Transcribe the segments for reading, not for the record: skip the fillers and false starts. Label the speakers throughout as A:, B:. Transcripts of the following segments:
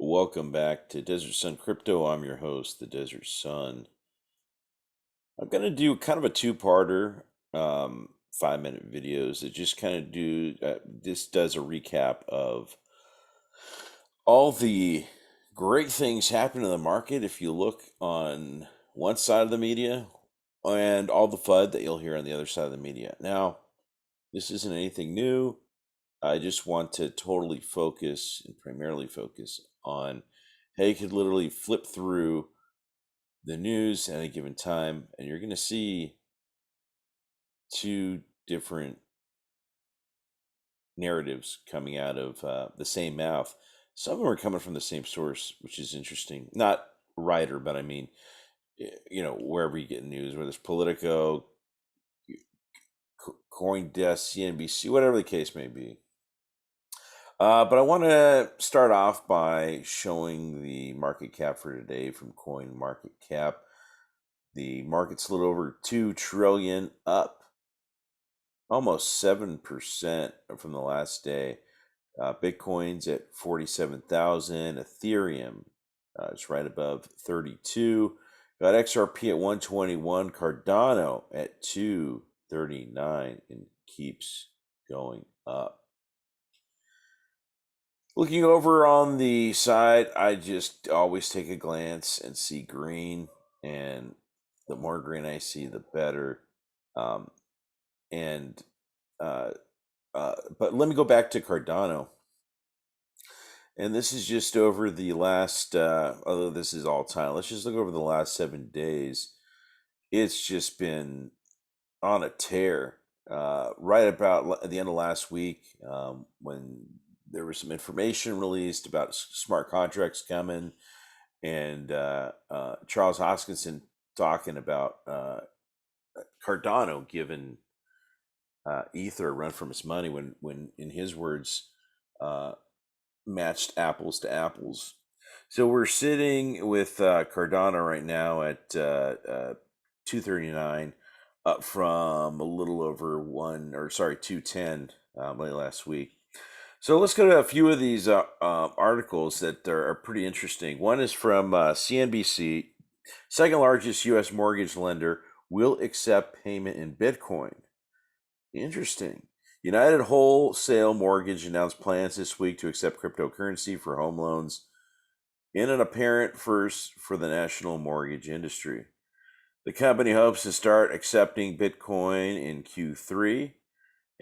A: Welcome back to Desert Sun Crypto. I'm your host, the Desert Sun. I'm going to do kind of a two-parter, 5-minute videos that just kind of this does a recap of all the great things happening in the market if you look on one side of the media and all the FUD that you'll hear on the other side of the media. Now, this isn't anything new. I just want to totally focus and primarily focus on how you could literally flip through the news at a given time, and you're going to see two different narratives coming out of the same mouth. Some of them are coming from the same source, which is interesting. Not writer, but I mean, wherever you get news, whether it's Politico, CoinDesk, CNBC, whatever the case may be. But I want to start off by showing the market cap for today from Coin Market Cap. The market's a little over 2 trillion, up almost 7% from the last day. Bitcoin's at 47,000. Ethereum is right above 32. Got XRP at 121. Cardano at 239 and keeps going up. Looking over on the side, I just always take a glance and see green, and the more green I see, the better. And but let me go back to Cardano, and this is just over the last. Although this is all time, let's just look over the last 7 days. It's just been on a tear. Right about at the end of last week, when there was some information released about smart contracts coming, and Charles Hoskinson talking about Cardano giving Ether a run from its money when in his words, matched apples to apples. So we're sitting with Cardano right now at 239, up from a little over 210 late last week. So let's go to a few of these articles that are pretty interesting. One is from CNBC. Second largest U.S. mortgage lender will accept payment in Bitcoin. Interesting. United Wholesale Mortgage announced plans this week to accept cryptocurrency for home loans in an apparent first for the national mortgage industry. The company hopes to start accepting Bitcoin in Q3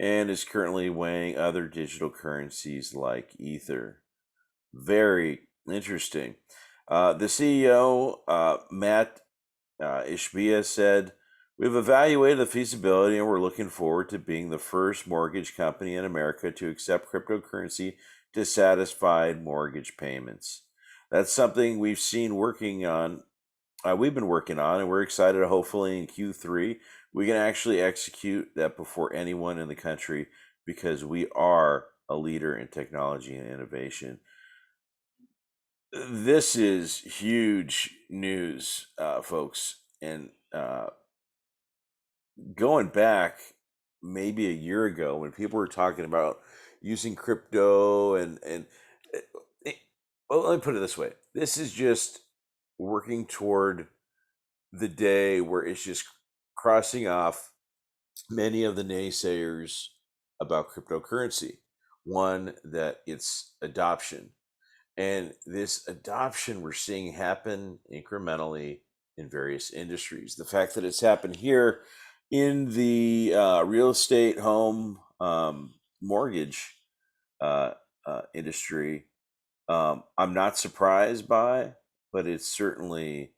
A: and is currently weighing other digital currencies like Ether. Very interesting. The CEO, Matt Ishbia, said, "We've evaluated the feasibility and we're looking forward to being the first mortgage company in America to accept cryptocurrency to satisfy mortgage payments." That's something we've seen working on. We've been working on, and we're excited. Hopefully, in Q3, we can actually execute that before anyone in the country, because we are a leader in technology and innovation. This is huge news, folks, and going back maybe a year ago when people were talking about using crypto and well, let me put it this way. This is just working toward the day where it's just crossing off many of the naysayers about cryptocurrency. One, that it's adoption. And this adoption we're seeing happen incrementally in various industries. The fact that it's happened here in the real estate home mortgage industry, I'm not surprised by, but it's certainly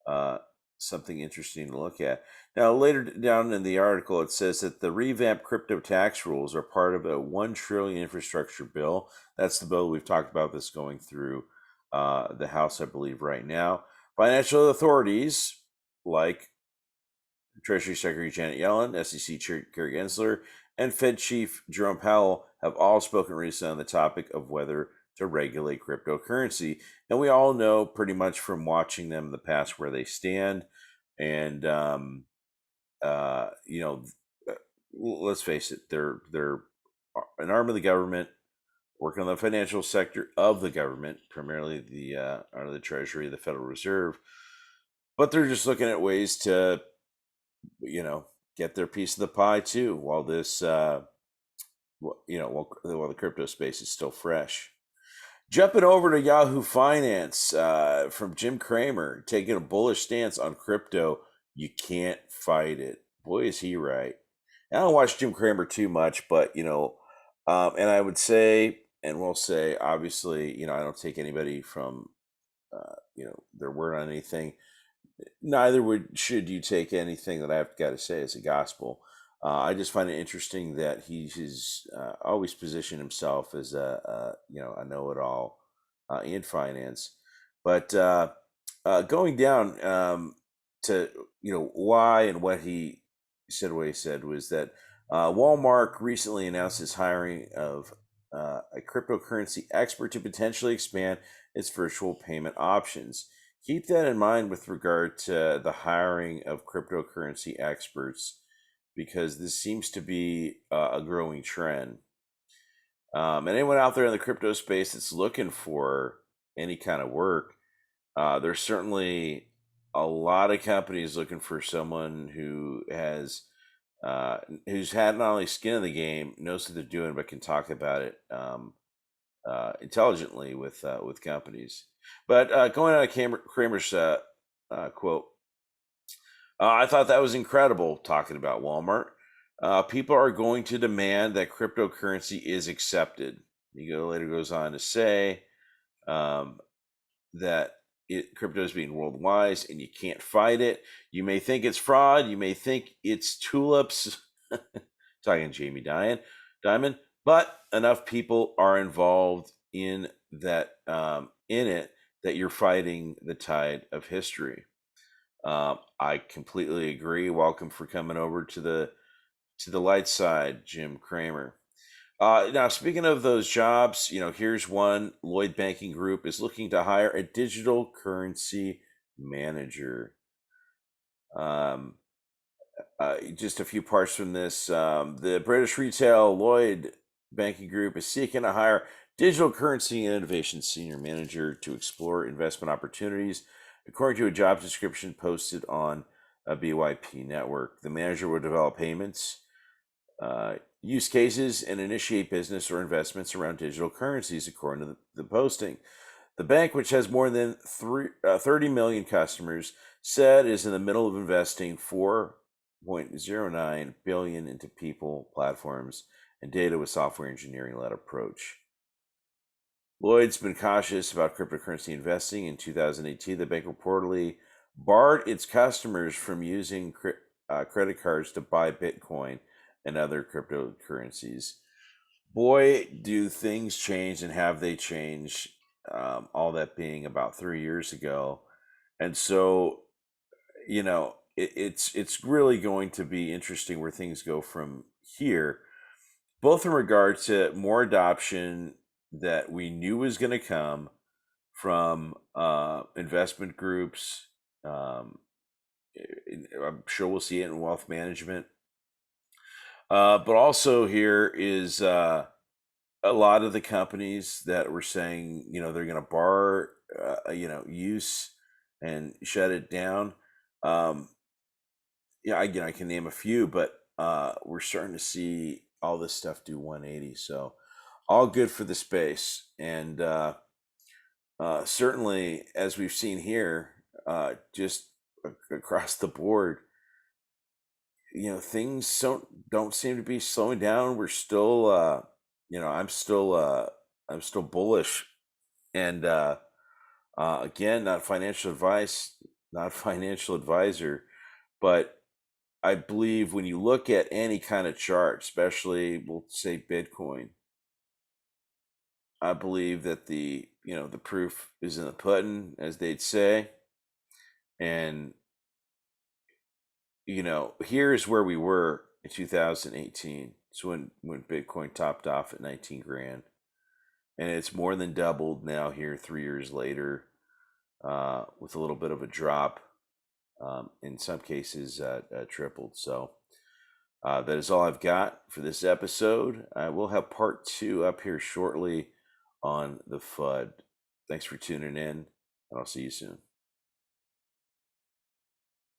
A: uh, something interesting to look at. Now, later down in the article, it says that the revamped crypto tax rules are part of a 1 trillion infrastructure bill. That's the bill we've talked about this going through the House, I believe, right now. Financial authorities like Treasury Secretary Janet Yellen, SEC Chair Gary Gensler, and Fed Chief Jerome Powell have all spoken recently on the topic of whether to regulate cryptocurrency. And we all know pretty much from watching them in the past where they stand. And, you know, let's face it, they're an arm of the government. working on the financial sector of the government, primarily under the Treasury, the Federal Reserve. But they're just looking at ways to, you know, get their piece of the pie too, while while the crypto space is still fresh. Jumping over to Yahoo Finance from Jim Cramer, taking a bullish stance on crypto. You can't fight it. Boy, is he right. I don't watch Jim Cramer too much, but and I would say, and we'll say, obviously, I don't take anybody from, their word on anything. Neither should you take anything that I've got to say as a gospel. I just find it interesting that he's always positioned himself as a know-it-all in finance. But going down to why and what he said, what he said was that Walmart recently announced its hiring of a cryptocurrency expert to potentially expand its virtual payment options. Keep that in mind with regard to the hiring of cryptocurrency experts, because this seems to be a growing trend. And anyone out there in the crypto space that's looking for any kind of work, there's certainly a lot of companies looking for someone who's had not only skin in the game, knows what they're doing, but can talk about it intelligently with companies. But going on Kramer's quote, I thought that was incredible. Talking about Walmart, people are going to demand that cryptocurrency is accepted. He later goes on to say that crypto is being worldwide and you can't fight it. You may think it's fraud. You may think it's tulips. Talking Jamie Dimon, but enough people are involved in that in it that you're fighting the tide of history. I completely agree. Welcome for coming over to the light side, Jim Cramer. Now, speaking of those jobs, here's one. Lloyd Banking Group is looking to hire a digital currency manager. Just a few parts from this. The British retail Lloyd Banking Group is seeking to hire digital currency and innovation senior manager to explore investment opportunities, according to a job description posted on a BYP network. The manager will develop payments, use cases, and initiate business or investments around digital currencies, according to the posting. The bank, which has more than 30 million customers, said is in the middle of investing $4.09 billion into people, platforms, and data with software engineering-led approach. Lloyd's been cautious about cryptocurrency investing. In 2018, the bank reportedly barred its customers from using credit cards to buy Bitcoin and other cryptocurrencies. Boy, do things change, and have they changed, all that being about 3 years ago. And so, it's really going to be interesting where things go from here, both in regard to more adoption that we knew was going to come from investment groups. I'm sure we'll see it in wealth management. But also here is a lot of the companies that were saying, they're going to bar, use and shut it down. I can name a few, but we're starting to see all this stuff do 180. So all good for the space. And certainly, as we've seen here, just across the board, things don't seem to be slowing down. We're still, I'm still bullish. And again, not financial advice, not financial advisor, but I believe when you look at any kind of chart, especially we'll say Bitcoin, I believe that the proof is in the pudding, as they'd say. And here's where we were in 2018. So when Bitcoin topped off at 19 grand, and it's more than doubled now here 3 years later, with a little bit of a drop, in some cases tripled. So That is all I've got for this episode. We'll have part two up here shortly on the FUD. Thanks for tuning in, and I'll see you soon.